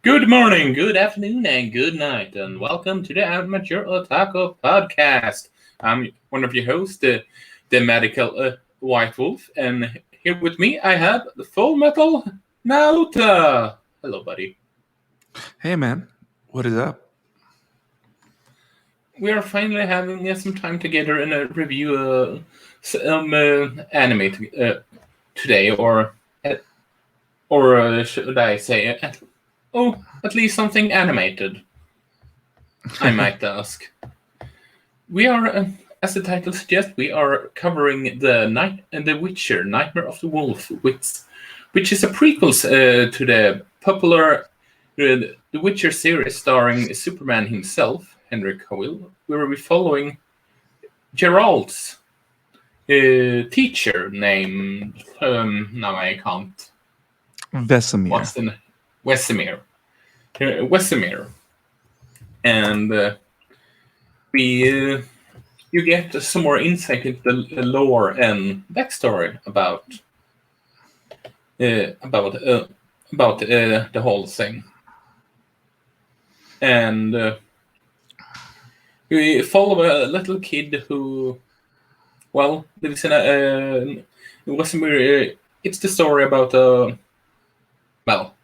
Good morning, good afternoon, and good night, and welcome to the Amateur Otaku podcast. I'm one of your hosts, the medical White Wolf, and here with me I have the Full Metal Nauta. Hello, buddy. Hey man, what is up? We are finally having some time together and review some anime today, or should I say, at least something animated. I might ask. We are, as the title suggests, we are covering the Witcher, Nightmare of the Wolf, which is a prequel to the popular The Witcher series starring Superman himself, Henry Cavill, where we're following Geralt's teacher named now I can't. Vesemir. What's the name? Wesemir. Wesemir, and we you get some more insight into the lore and backstory uh, about uh, about the whole thing. And we follow a little kid who, well, lives in Wesemir. It's the story about well,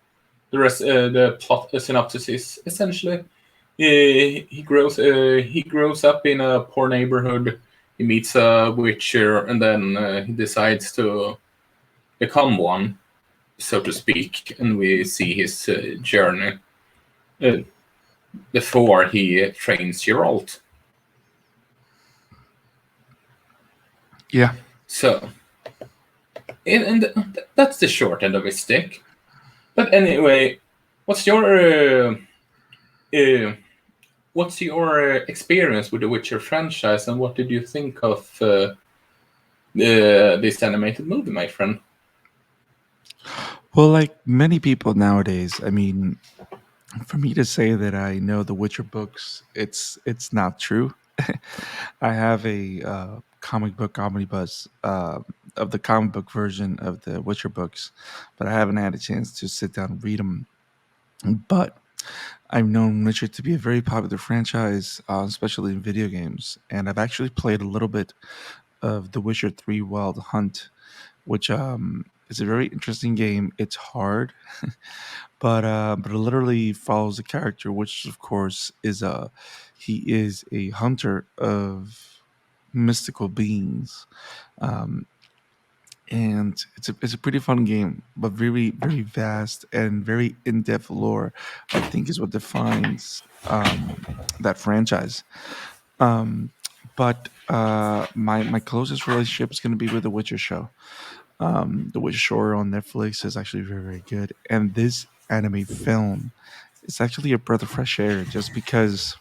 the plot synopsis is essentially he grows up in a poor neighborhood. He meets a witcher, and then he decides to become one, so to speak. And we see his journey uh, before he trains Geralt. Yeah. So, and that's the short end of his stick. But anyway, what's your uh, uh, what's your experience with the Witcher franchise, and what did you think of this animated movie, my friend? Well, like many people nowadays, I mean, for me to say that I know the Witcher books, it's not true. I have a comic book omnibus of the comic book version of the Witcher books, but I haven't had a chance to sit down and read them. But I've known Witcher to be a very popular franchise, especially in video games, and I've actually played a little bit of The Witcher 3 Wild Hunt, which is a very interesting game. It's hard, but it literally follows a character, which of course is he is a hunter of mystical beings, um, and it's a pretty fun game, but very vast and very in depth lore. I think is what defines that franchise. Um, but my closest relationship is going to be with the Witcher show. The Witcher show on Netflix is actually very good, and this anime film is actually a breath of fresh air, just because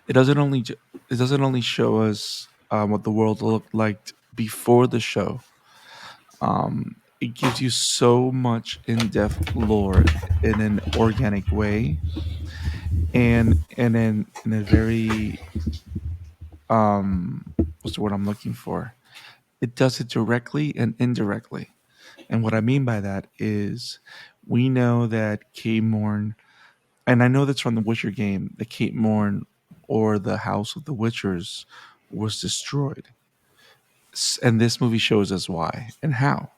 it doesn't only ju- it doesn't only show us what the world looked like before the show. It gives you so much in depth lore in an organic way, and in a very what's the word I'm looking for? It does it directly and indirectly. And what I mean by that is we know that Kate Morn, and I know that's from the Witcher game, that Kate Morn or the House of the Witchers was destroyed. And this movie shows us why and how.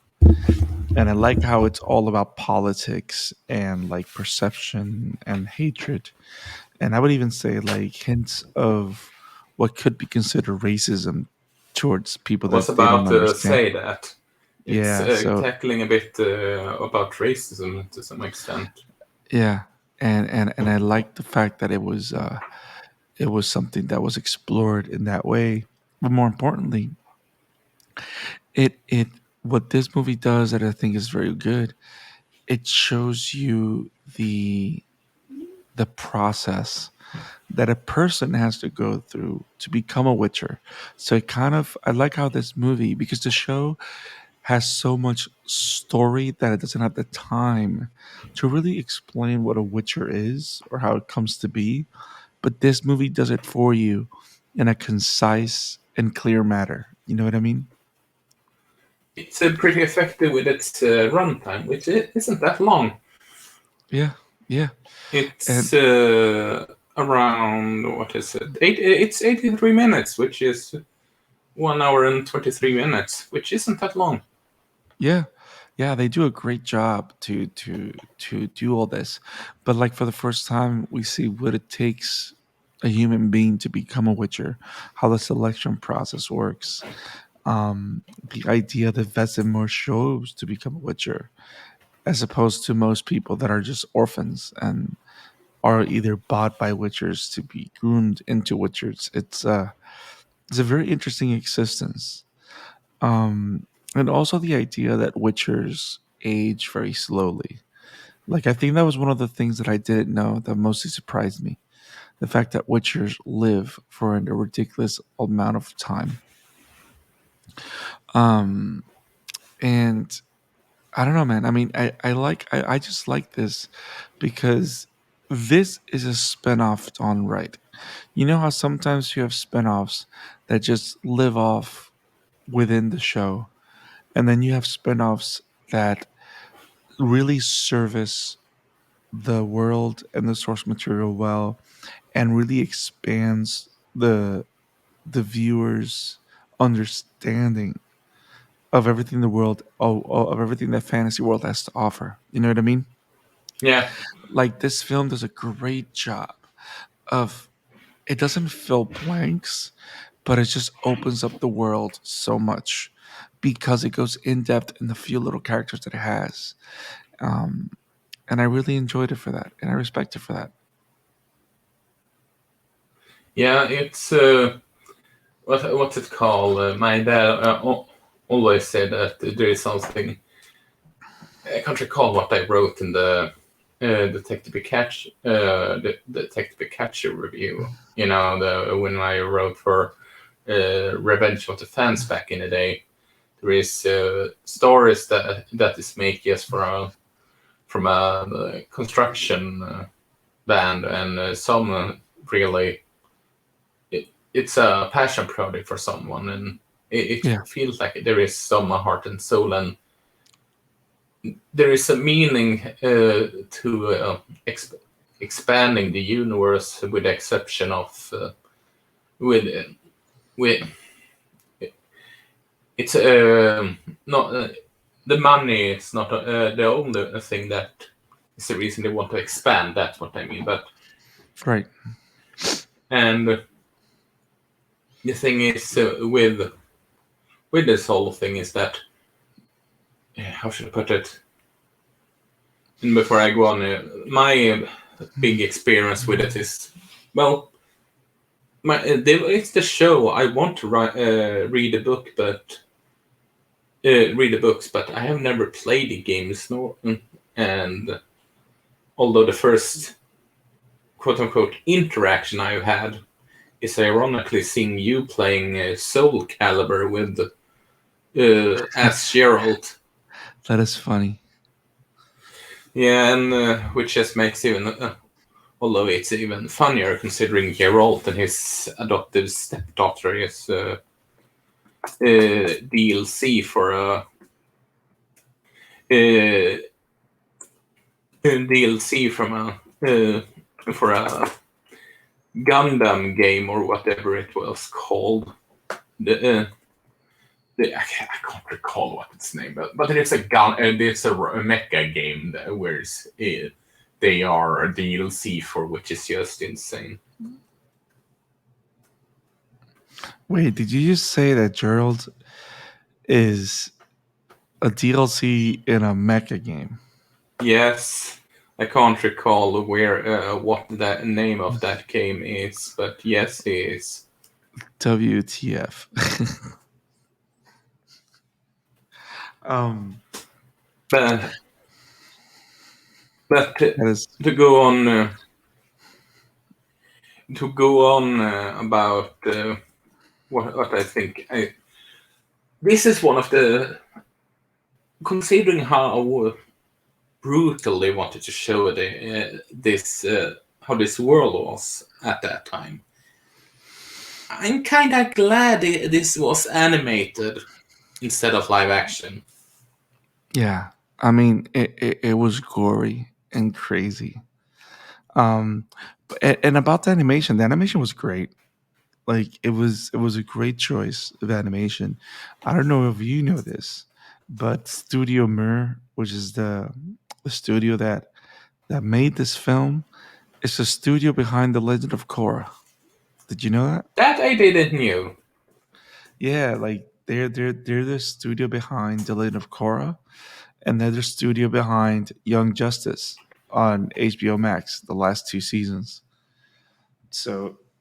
And I like how it's all about politics and like perception and hatred. And I would even say like hints of what could be considered racism towards people I was that they don't about to understand. say that it's Yeah, so tackling a bit about racism to some extent. yeah, and I like the fact that it was something that was explored in that way. But more importantly, it what this movie does that I think is very good, it shows you the process that a person has to go through to become a witcher. So it kind of I like how this movie, because the show has so much story that it doesn't have the time to really explain what a witcher is or how it comes to be. But this movie does it for you in a concise and clear manner. You know what I mean? It's pretty effective with its runtime, which isn't that long. Yeah. Yeah, It's and around, what is it? It's 83 minutes, which is 1 hour and 23 minutes, which isn't that long. yeah, yeah, they do a great job to do all this. But like for the first time, we see what it takes a human being to become a witcher, how the selection process works, the idea that Vesemir shows to become a witcher, as opposed to most people that are just orphans and are either bought by witchers to be groomed into witchers. It's a very interesting existence. And also the idea that witchers age very slowly. Like I think that was one of the things that I didn't know that mostly surprised me. The fact that witchers live for a ridiculous amount of time. Um, and I don't know, man. I mean, I just like this because this is a spinoff done right. You know how sometimes you have spinoffs that just live off within the show, and then you have spinoffs that really service the world and the source material well and really expands the viewer's understanding of everything the world of everything that fantasy world has to offer. You know what I mean? Yeah, Like this film does a great job of it doesn't fill blanks, but it just opens up the world so much because it goes in depth in the few little characters that it has. Um, and I really enjoyed it for that, and I respect it for that. yeah, it's what's it called? My dad always said that there is something. I can't recall what I wrote in the Detective Pikachu the Detective Pikachu review. You know, the when I wrote for Revenge of the Fans back in the day. There is stories that is made just from a construction band, and some really it's a passion project for someone, and Yeah, it feels like there is some heart and soul, and there is a meaning to expanding the universe, with the exception of with with it's not the money is not the only thing that is the reason they want to expand. That's what I mean. But right. and the thing is with this whole thing is that how should I put it? And before I go on, my big experience with it is, well, it's the show. I want to read a book, but read the books, but I have never played the games. No, and although the first quote unquote interaction I've had is ironically seeing you playing Soul Calibur with as Gerald. That is funny. Yeah, and which just makes even, although it's even funnier considering Geralt and his adoptive stepdaughter is DLC for uh, DLC from for a Gundam game or whatever it was called. The, I can't recall what its name, but it's a gun. It's a mecha game where they are a DLC for, which is just insane. Wait, did you just say that Gerald is a DLC in a mecha game? Yes, I can't recall where what the name of that game is, but yes, it is. WTF? um, But but that is to go on about what I think, this is one of the, considering how brutal they wanted to show this how this world was at that time. I'm kind of glad this was animated instead of live action. yeah. I mean, it was gory and crazy. Um, and about the animation was great. Like it was a great choice of animation. I don't know if you know this, but Studio Mir, which is the studio that made this film, is the studio behind The Legend of Korra. Did you know that? That I didn't knew. Yeah, like they're the studio behind The Legend of Korra, and they're the studio behind Young Justice on HBO Max, the last two seasons.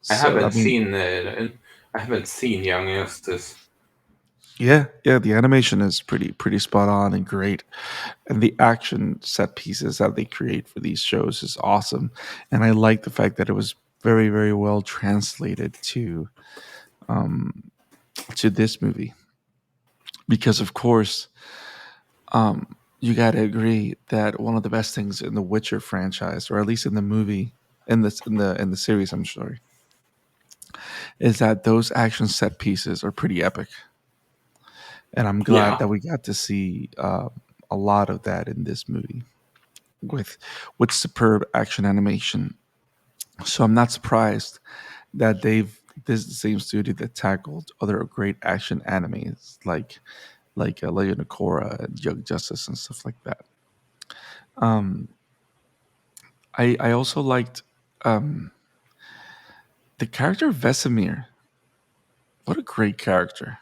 I So I haven't mean, seen I haven't seen Young Justice. yeah, the animation is pretty spot on and great, and the action set pieces that they create for these shows is awesome, and I like the fact that it was very well translated um to this movie because of course you got to agree that one of the best things in the Witcher franchise, or at least in the movie, in the series, I'm sorry, is that those action set pieces are pretty epic, and I'm glad Yeah, that we got to see a lot of that in this movie with superb action animation. So I'm not surprised that this is the same studio that tackled other great action animes like Legend of Korra and Young Justice and stuff like that. Um, I also liked um, the character Vesemir. What a great character!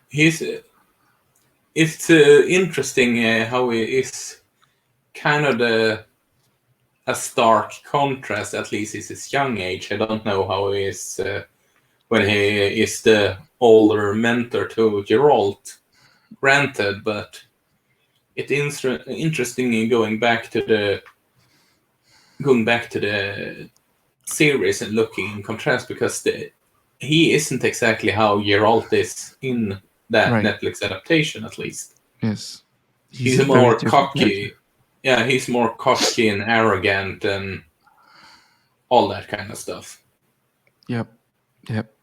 he's it's interesting how he is kind of a stark contrast. At least is his young age. I don't know how he is when he is the older mentor to Geralt. Granted, but it's interesting in going back to the series and looking in contrast because he isn't exactly how Geralt is in that Right. Netflix adaptation, at least. Yes. He's He's a very more different character. cocky. Yeah, he's more cocky and arrogant and all that kind of stuff. Yep. Yep.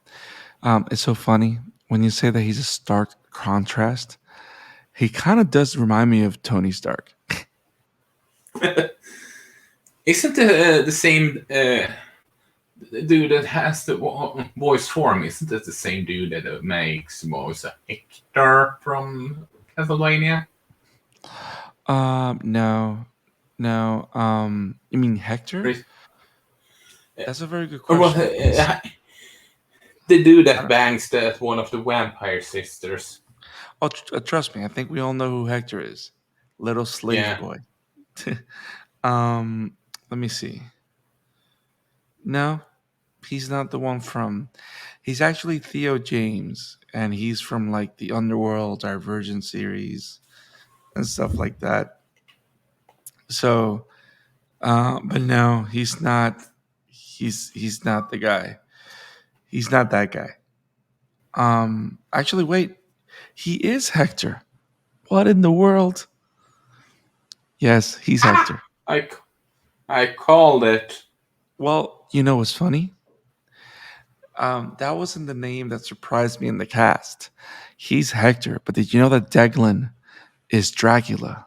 It's so funny when you say that he's a stark contrast. He kind of does remind me of Tony Stark. Isn't the same dude that has the voice form? Isn't it the same dude that makes voice Hector from Castlevania? No, no. You mean Or Hector? is- That's a very good well, question. He's the dude I that don't, bangs that one of the vampire sisters. oh, trust me. I think we all know who Hector is. Little slave Yeah, boy. um, let me see. No, he's not the one from. He's actually Theo James, and he's from like the Underworld Divergent series and stuff like that. So, but no, he's not. He's not the guy. He's not that guy. Actually, wait. He is Hector. What in the world? Yes, he's ah, Hector. I called it. Well, you know what's funny? That wasn't the name that surprised me in the cast. He's Hector, but did you know that Deglin is Dracula?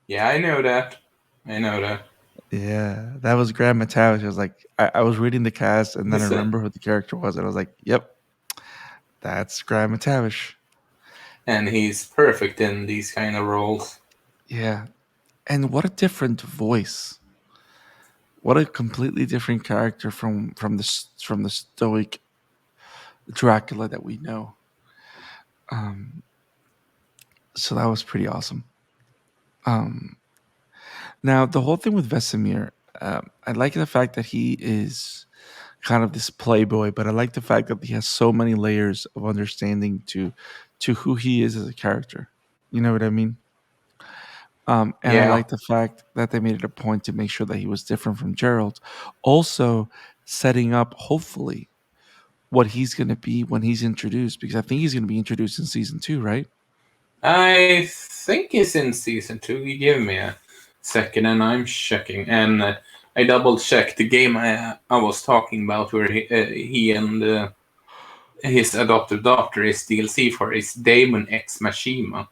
Yeah, I know that. I know that. Yeah, that was Graham Mattel. She was like, I was reading the cast, and then I He's remember who the character was, and I was like, "Yep, that's Graham Matavish." and he's perfect in these kind of roles. Yeah, and what a different voice! What a completely different character from the stoic Dracula that we know. Um, so that was pretty awesome. Um, Now the whole thing with Vesemir, I like the fact that he is kind of this playboy, but I like the fact that he has so many layers of understanding to who he is as a character. You know what I mean? And I Yeah, like the fact that they made it a point to make sure that he was different from Gerald. Also, setting up hopefully what he's going to be when he's introduced, because I think he's going to be introduced in season 2, right? I think he's in season 2. You give me a second, and I'm checking. And I double checked the game I was talking about, where he and his adopted daughter is DLC for is Daemon X Machina.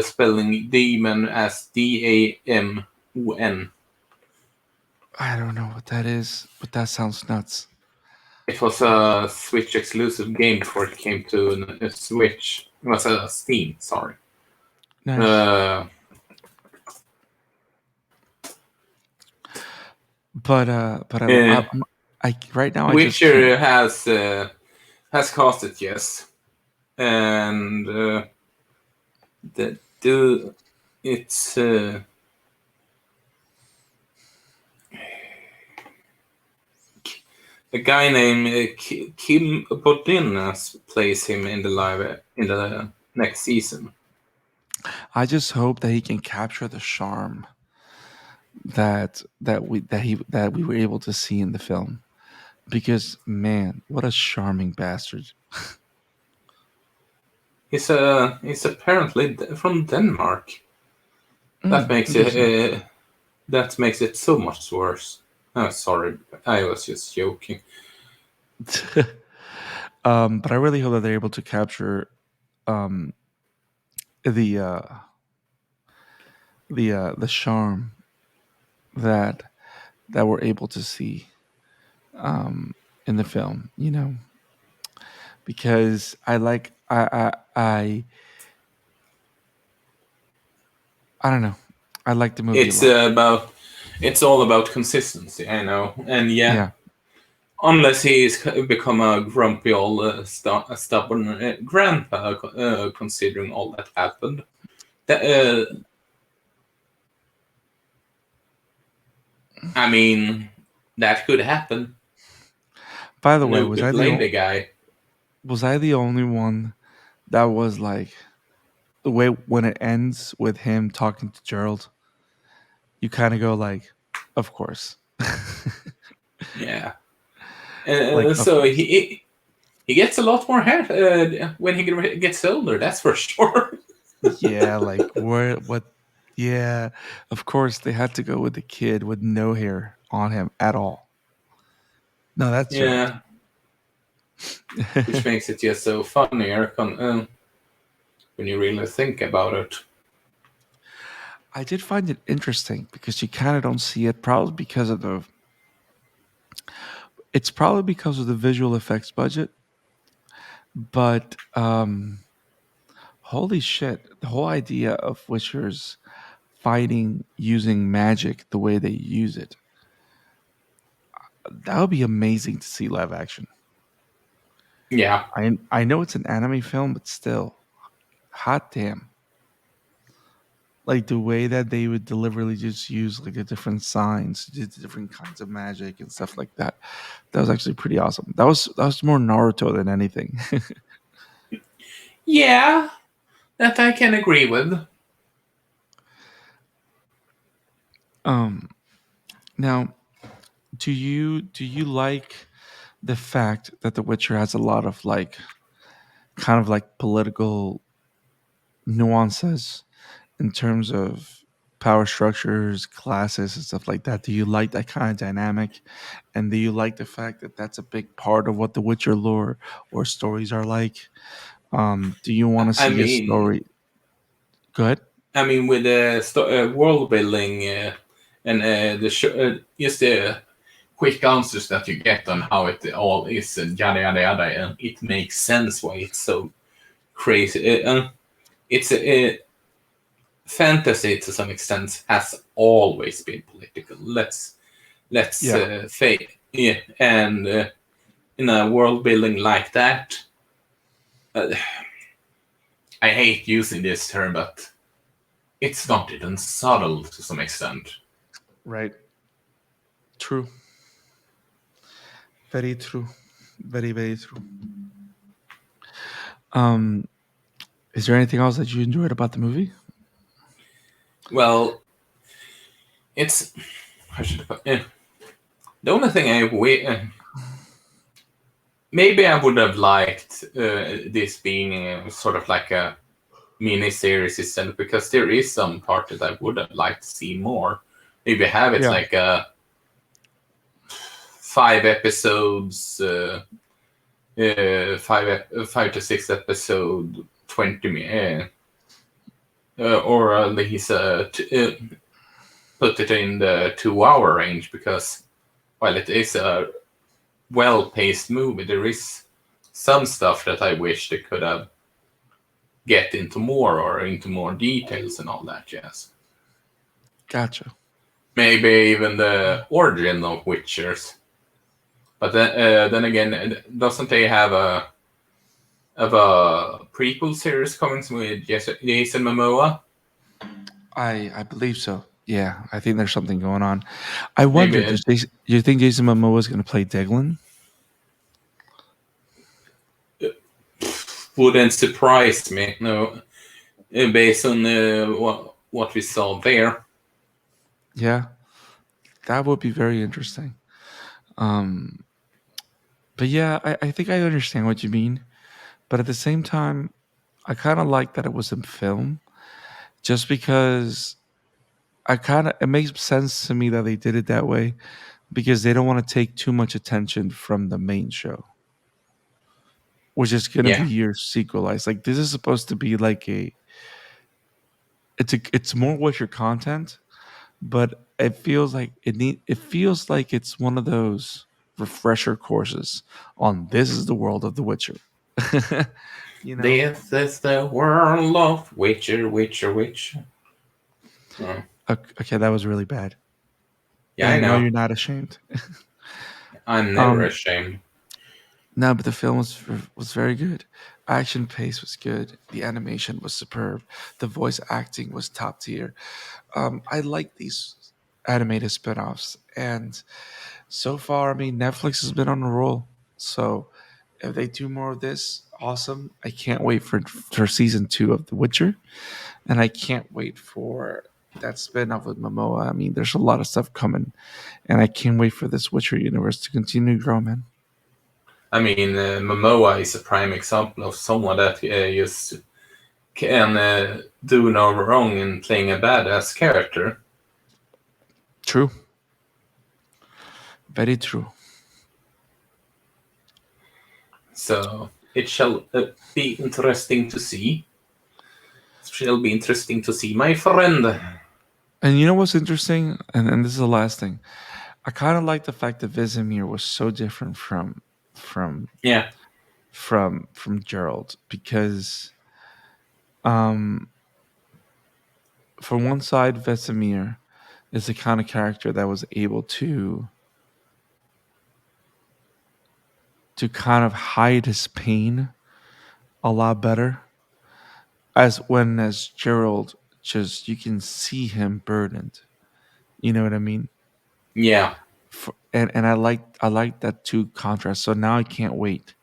spelling demon as Damon. I don't know what that is, but that sounds nuts. It was a Switch exclusive game before it came to a Switch. It was a Steam, sorry. Nice. But I right now I just can't. Witcher has cast it, yes, and it's a guy named Kim Bodin plays him in the next season. I just hope that he can capture the charm that we were able to see in the film, because man, what a charming bastard. He's apparently from Denmark. That makes Interesting. it so much worse. Oh, sorry, I was just joking. But I really hope that they're able to capture um, the the charm that we're able to see in the film. Because I don't know. I like the movie a It's lot. it's all about consistency, I know, and yeah, Yeah. unless he's become a grumpy old stubborn grandpa, considering all that happened. That, I mean, that could happen. By the way, Who could blame the guy? was I the only one that was like, the way when it ends with him talking to Gerald, you kind of go like, of course. Yeah. Like, of So course. he gets a lot more hair when he gets older. That's for sure. Yeah, like what yeah, of course they had to go with the kid with no hair on him at all. No, that's Gerald. Yeah, which makes it just so funnier when you really think about it. I did find it interesting because you kind of don't see it, probably because of the it's probably because of the visual effects budget, but holy shit, the whole idea of Witchers fighting using magic the way they use it, that would be amazing to see live action. Yeah, I know it's an anime film, but still, hot damn. Like the way that they would deliberately just use like the different signs, the different kinds of magic and stuff like that. That was actually pretty awesome. That was more Naruto than anything. yeah, that I can agree with. um Now, do you like the fact that The Witcher has a lot of like kind of like political nuances in terms of power structures, classes, and stuff like that? Do you like that kind of dynamic? And do you like the fact that that's a big part of what the Witcher lore or stories are like? Do you want to I see a mean, story? Go ahead. with the world building and just the quick answers that you get on how it all is and yada yada yada, and it makes sense why it's so crazy. It's fantasy to some extent has always been political. Let's Yeah. say, yeah, and in a world building like that, uh, I hate using this term, but it's not even subtle to some extent. Right. True. Very true. Very, very true. Um, is there anything else that you enjoyed about the movie? Well, it's how should I put, the only thing maybe I would have liked this being sort of like a mini series instead, because there is some part that I would have liked to see more. Maybe have it Yeah. like a 5 episodes, 5 to 6 episode, 20 minutes. or at least put it in the 2 hour range, because while it is a well-paced movie, there is some stuff that I wish they could have get into more, or into more details and all that jazz. Gotcha. Maybe even the origin of Witchers. But then again, doesn't they have a prequel series coming with Jason Momoa? I believe so. Yeah, I think there's something going on. I wonder, Maybe you think Jason Momoa is going to play Diglin? wouldn't surprise me. No, based on what we saw there. Yeah, that would be very interesting. Um, but yeah, I think I understand what you mean. But at the same time, I kind of like that it was in film, just because it makes sense to me that they did it that way, because they don't want to take too much attention from the main show, which is going to be Yeah, your sequelized. Like, this is supposed to be like it's more Witcher content, but it feels like it feels like it's one of those refresher courses on this is the world of the Witcher. you know? this is the world of Witcher, Witcher, Witcher. Oh, Okay, that was really bad. yeah, And I I know know. you're not ashamed. I'm never um ashamed. no, but the film was very good. Action pace was good. The animation was superb. The voice acting was top tier. I like these animated spin-offs, and so far, I mean, Netflix has been on a roll. So if they do more of this, awesome. I can't wait for season 2 of The Witcher, and I can't wait for that spin-off with Momoa. I mean, there's a lot of stuff coming, and I can't wait for this Witcher universe to continue to grow, man. I mean, Momoa is a prime example of someone that just can do no wrong in playing a badass character. True, very true. So it shall be interesting to see. It shall be interesting to see, my friend. And you know what's interesting? And this is the last thing. I kind of like the fact that Vizimir was so different from Yeah, from Gerald, because um from one side, Vesemir is the kind of character that was able to kind of hide his pain a lot better, as Gerald, just you can see him burdened. You know what I mean? yeah, And I like that two contrasts. So now I can't wait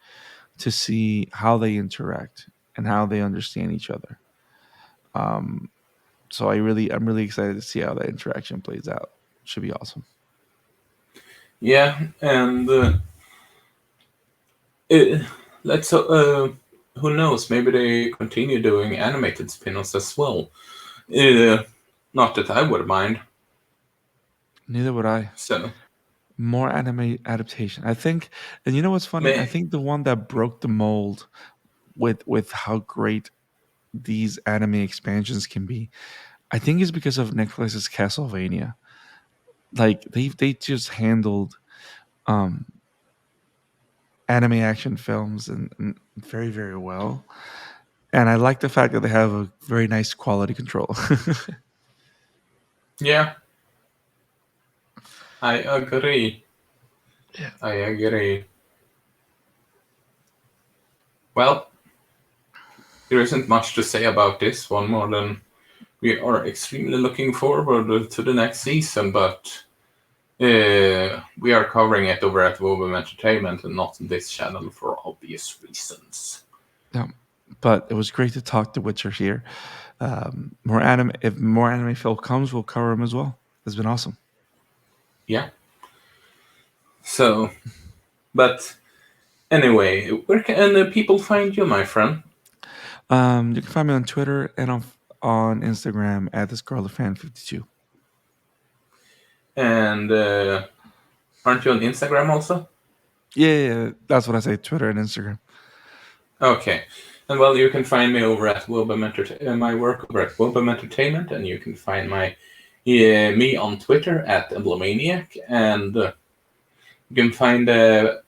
to see how they interact and how they understand each other. Um, so I'm really excited to see how that interaction plays out. Should be awesome. yeah, and uh, let's. Who knows? Maybe they continue doing animated spin-offs as well. Uh, Not that I would mind. Neither would I. So, More anime adaptation. I think, and you know what's funny? I may, think the one that broke the mold with how great these anime expansions can be, I think is because of Netflix's Castlevania. Like they just handled um anime action films and very very well. And I like the fact that they have a very nice quality control. yeah, I agree. Yeah. I agree. Well, there isn't much to say about this one more than we are extremely looking forward to the next season, but we are covering it over at Wobum Entertainment and not on this channel for obvious reasons. Yeah. But it was great to talk to Witcher here. More anime. If more anime film comes, we'll cover them as well. It's been awesome. Yeah. So, but anyway, where can people find you, my friend? You can find me on Twitter and on Instagram at the Scarlet Fan 52. And aren't you on Instagram also? Yeah, that's what I say. Twitter and Instagram. Okay. And well, you can find me over at my work over at Wobum Entertainment, and you can find me on Twitter at Emblemaniac, and you can find the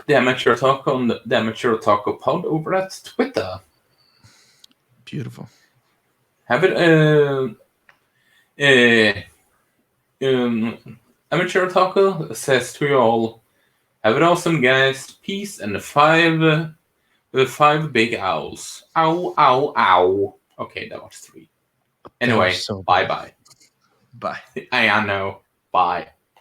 Amateur Otaku on the Amateur Otaku Pod over at Twitter. Beautiful. Have it. Amateur Otaku says to you all, have it awesome, guys. Peace and the five big owls. Ow, ow, ow. Okay, that was 3. Anyway, so bye-bye. Bye. I know. Bye.